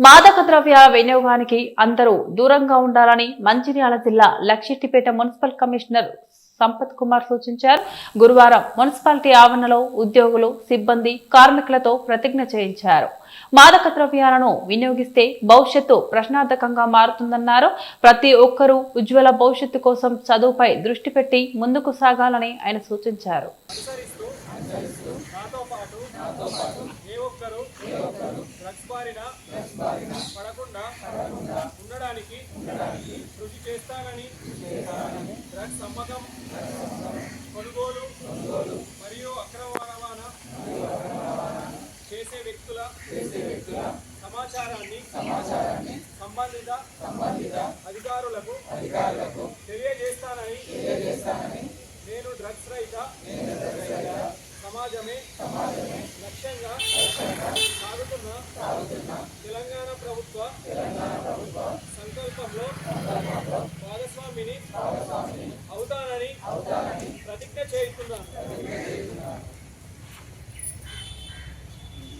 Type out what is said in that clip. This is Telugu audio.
మాదక ద్రవ్యాల వినియోగానికి అందరూ దూరంగా ఉండాలని మంచిర్యాల జిల్లా లక్షిట్టిపేట మున్సిపల్ కమిషనర్ సంపత్ కుమార్ సూచించారు. గురువారం మున్సిపాలిటీ ఆవరణలో ఉద్యోగులు, సిబ్బంది, కార్మికులతో ప్రతిజ్ఞ చేయించారు. మాదక ద్రవ్యాలను వినియోగిస్తే భవిష్యత్తు ప్రశ్నార్థకంగా మారుతుందన్నారు. ప్రతి ఒక్కరూ ఉజ్వల భవిష్యత్తు కోసం చదువుపై దృష్టి పెట్టి ముందుకు సాగాలని ఆయన సూచించారు. ఉండడానికి కృషి చేస్తానని డ్రగ్స్ అమ్మకం, కొనుగోలు మరియు అక్రమ రవాణా చేసే వ్యక్తుల సమాచారాన్ని సంబంధిత అధికారులకు తెలియజేస్తానని నేను డ్రగ్స్ రహిత సమాజమే లక్ష్యంగా సాగుతున్న తెలంగాణ ప్రభుత్వ సంకల్పంలో భాగస్వామిని అవుతానని ప్రతిజ్ఞ చేస్తున్నాను.